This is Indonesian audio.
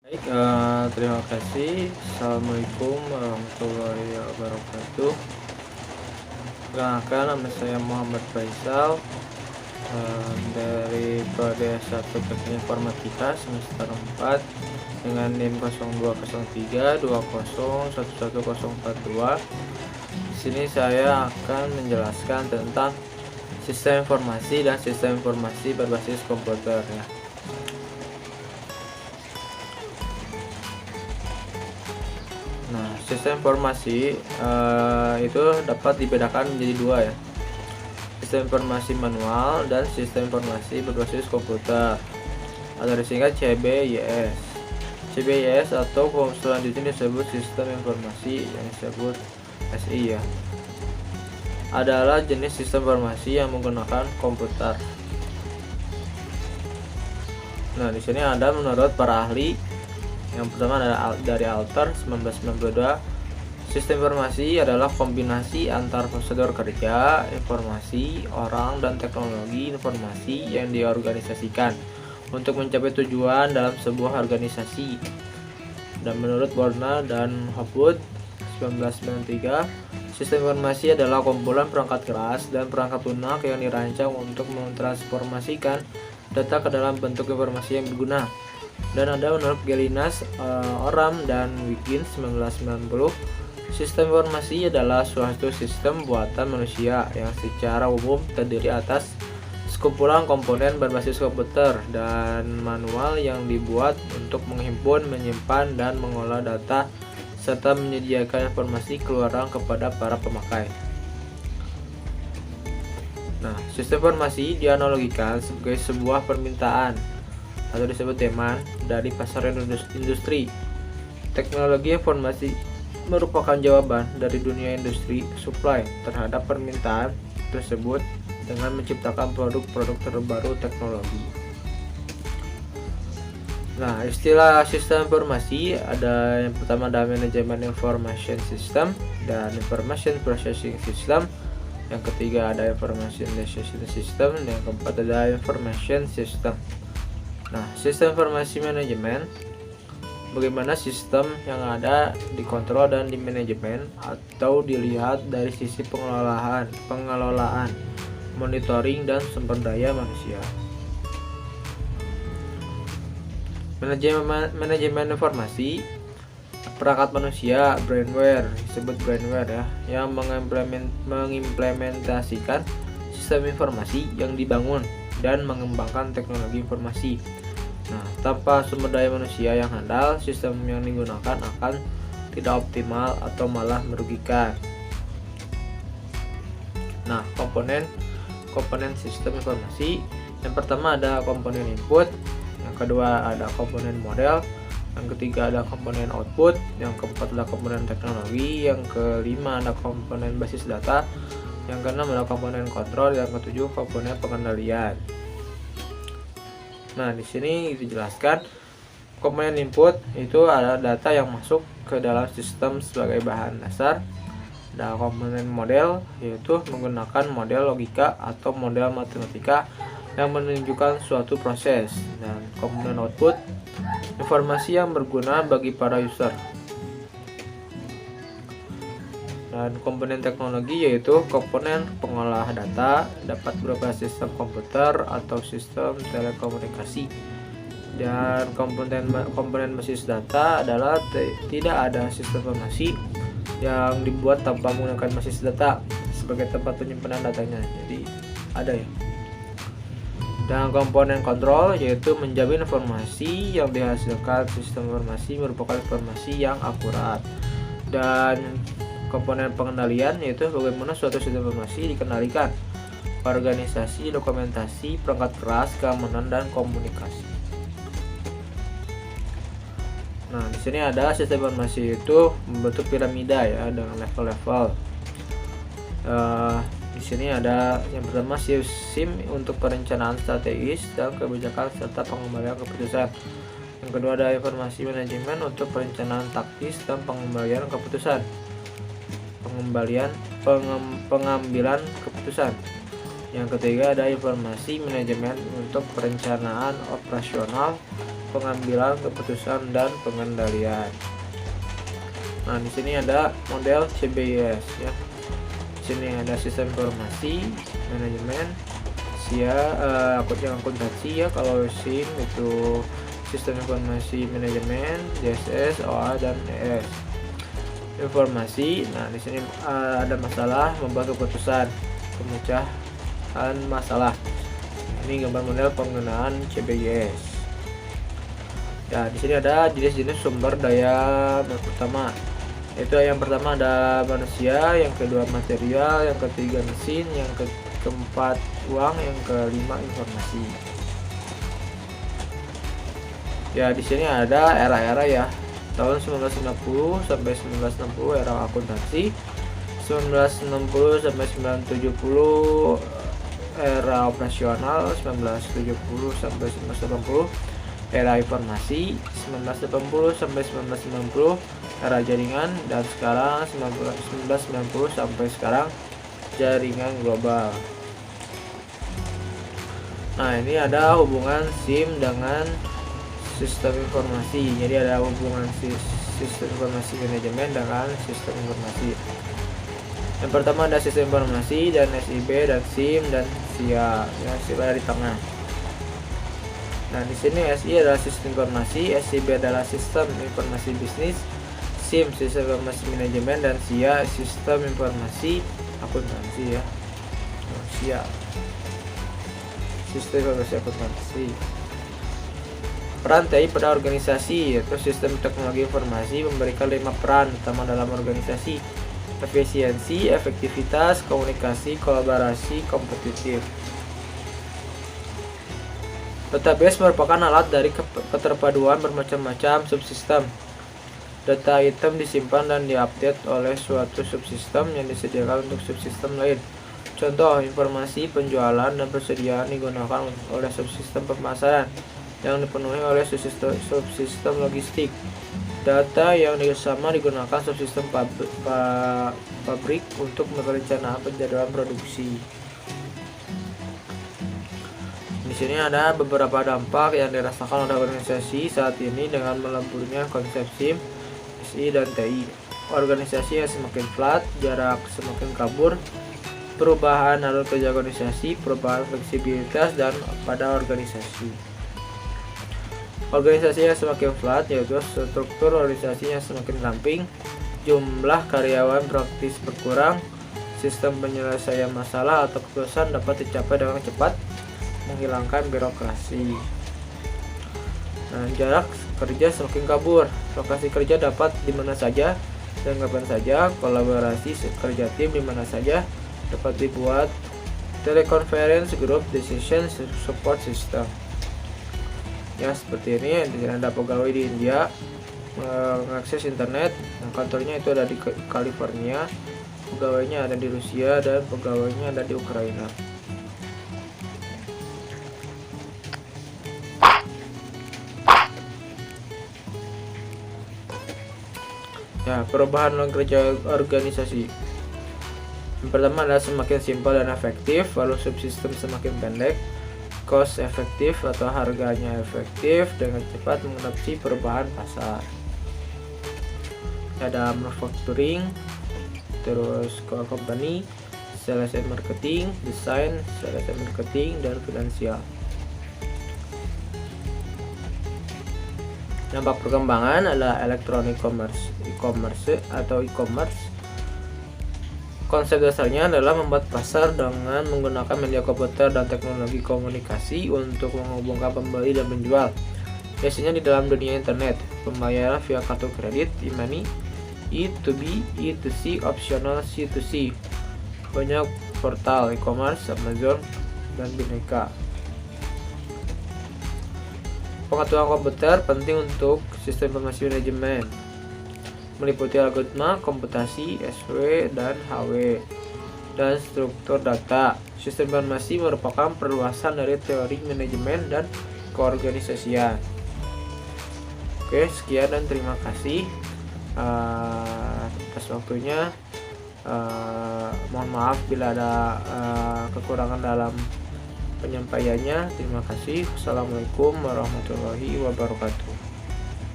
Baik, terima kasih. Assalamualaikum warahmatullahi wabarakatuh. Perkenalkan, nama saya Muhammad Faisal, dari Prodi S1 Teknik Informatika semester 4 dengan NIM 020320111042. Di sini saya akan menjelaskan tentang sistem informasi dan sistem informasi berbasis komputer ya. Nah, sistem informasi itu dapat dibedakan menjadi dua ya. Sistem informasi manual dan sistem informasi berbasis komputer atau disingkat CBYS. CBYS atau selanjutnya disebut sistem informasi yang disebut SI ya, adalah jenis sistem informasi yang menggunakan komputer. Nah, di sini ada menurut para ahli. Yang pertama adalah dari Alter 1992. Sistem informasi adalah kombinasi antar prosedur kerja, informasi, orang, dan teknologi informasi yang diorganisasikan untuk mencapai tujuan dalam sebuah organisasi. Dan menurut Borna dan Hopwood 1993, sistem informasi adalah kumpulan perangkat keras dan perangkat lunak yang dirancang untuk mentransformasikan data ke dalam bentuk informasi yang berguna. Dan ada menurut Gelinas, Oram, dan Wiggins 1990, sistem informasi adalah suatu sistem buatan manusia yang secara umum terdiri atas sekumpulan komponen berbasis komputer dan manual yang dibuat untuk menghimpun, menyimpan, dan mengolah data serta menyediakan informasi keluaran kepada para pemakai. Nah, sistem informasi dianalogikan sebagai sebuah permintaan atau disebut demand dari pasar industri. Teknologi informasi merupakan jawaban dari dunia industri supply terhadap permintaan tersebut dengan menciptakan produk-produk terbaru teknologi. Nah, istilah sistem informasi ada yang pertama ada manajemen information system dan information processing system. Yang ketiga ada information decision system, dan yang keempat ada information system. Nah, sistem informasi manajemen, bagaimana sistem yang ada dikontrol dan dimanajemen atau dilihat dari sisi pengelolaan, monitoring, dan sumber daya manusia. Manajemen informasi, perangkat manusia, brainware, disebut brainware ya, yang mengimplementasikan sistem informasi yang dibangun dan mengembangkan teknologi informasi. Nah, tanpa sumber daya manusia yang handal, sistem yang digunakan akan tidak optimal atau malah merugikan. Nah, komponen sistem informasi, yang pertama ada komponen input, yang kedua ada komponen model, yang ketiga ada komponen output, yang keempat adalah komponen teknologi, yang kelima ada komponen basis data, yang keenam adalah komponen kontrol, yang ketujuh komponen pengendalian. Nah, di sini dijelaskan komponen input itu adalah data yang masuk ke dalam sistem sebagai bahan dasar. Dan komponen model yaitu menggunakan model logika atau model matematika yang menunjukkan suatu proses. Dan komponen output informasi yang berguna bagi para user. Dan komponen teknologi yaitu komponen pengolah data, dapat berupa sistem komputer atau sistem telekomunikasi. Dan komponen basis data adalah tidak ada sistem informasi yang dibuat tanpa menggunakan basis data sebagai tempat penyimpanan datanya. Jadi ada ya. Dan komponen kontrol yaitu menjamin informasi yang dihasilkan sistem informasi merupakan informasi yang akurat. Dan komponen pengendalian yaitu bagaimana suatu sistem informasi dikendalikan, organisasi, dokumentasi, perangkat keras, keamanan, dan komunikasi. Nah, di sini ada sistem informasi itu membentuk piramida ya dengan level-level. Di sini ada yang pertama SIM untuk perencanaan strategis dan kebijakan serta pengembalian keputusan. Yang kedua ada informasi manajemen untuk perencanaan taktis dan pengambilan keputusan. Yang ketiga ada informasi manajemen untuk perencanaan operasional, pengambilan keputusan dan pengendalian. Nah, di sini ada model CBIS ya. Di sini ada sistem informasi manajemen, SIA, akuntansi ya. Kalau SIM itu sistem informasi manajemen, DSS, OA dan ES. Informasi. Nah, di sini ada masalah, membuat keputusan, pemecahan masalah. Ini gambar model penggunaan CBIS. Ya, di sini ada jenis-jenis sumber daya pertama. Itu yang pertama ada manusia, yang kedua material, yang ketiga mesin, yang keempat uang, yang kelima informasi. Ya, di sini ada era-era ya. Tahun 1950 sampai 1960 era akuntansi, 1960 sampai 1970 era operasional, 1970 sampai 1980 era informasi, 1980 sampai 1990 era jaringan, dan sekarang 1990 sampai sekarang jaringan global. Nah, ini ada hubungan SIM dengan sistem informasi. Jadi ada hubungan sistem informasi manajemen dengan sistem informasi. Yang pertama ada sistem informasi dan SIB dan SIM dan SIA. Ya, SIA ada di tengah. Nah, di sini SI adalah sistem informasi, SIB adalah sistem informasi bisnis, SIM sistem informasi manajemen, dan SIA sistem informasi akuntansi ya. SIA sistem informasi akuntansi. Peran TI pada organisasi, yaitu sistem teknologi informasi memberikan 5 peran utama dalam organisasi: efisiensi, efektivitas, komunikasi, kolaborasi, kompetitif. Database merupakan alat dari keterpaduan bermacam-macam subsistem. Data item disimpan dan diupdate oleh suatu subsistem yang disediakan untuk subsistem lain. Contoh, informasi penjualan dan persediaan digunakan oleh subsistem pemasaran yang dipenuhi oleh subsistem logistik. Data yang sama digunakan subsistem pabrik untuk merencanakan penjadwalan produksi. Di sini ada beberapa dampak yang dirasakan oleh organisasi saat ini dengan meleburnya konsep SIM, SI, dan TI. Organisasi yang semakin flat, jarak semakin kabur, perubahan alur kerja organisasi, perubahan fleksibilitas dan pada organisasi. Organisasi yang semakin flat, yaitu struktur organisasi yang semakin ramping, jumlah karyawan praktis berkurang, sistem penyelesaian masalah atau keputusan dapat dicapai dengan cepat, menghilangkan birokrasi. Nah, jarak kerja semakin kabur, lokasi kerja dapat di mana saja dan kapan saja, kolaborasi kerja tim di mana saja dapat dibuat, teleconference, group decision support system. Ya, seperti ini. Di sini ada pegawai di India mengakses internet, yang kantornya itu ada di California, pegawainya ada di Rusia, dan pegawainya ada di Ukraina. Ya, perubahan kerja organisasi. Yang pertama adalah semakin simpel dan efektif, lalu subsistem semakin pendek, cost efektif atau harganya efektif, dengan cepat mengadopsi perubahan pasar. Ada manufacturing, terus core company, sales and marketing, design, sales and marketing, dan finansial. Dampak perkembangan adalah electronic commerce, e-commerce atau e-commerce. Konsep dasarnya adalah membuat pasar dengan menggunakan media komputer dan teknologi komunikasi untuk menghubungkan pembeli dan penjual. Biasanya di dalam dunia internet, pembayaran via kartu kredit, e-money, E2B, E2C, optional C2C. Banyak portal e-commerce, Amazon, dan Bineka. Pengetahuan komputer penting untuk sistem informasi manajemen, meliputi algoritma, komputasi, SW, dan HW, dan struktur data. Sistem informasi merupakan perluasan dari teori manajemen dan keorganisasian. Oke, sekian dan terima kasih atas waktunya. Mohon maaf bila ada kekurangan dalam penyampaiannya. Terima kasih. Wassalamualaikum warahmatullahi wabarakatuh.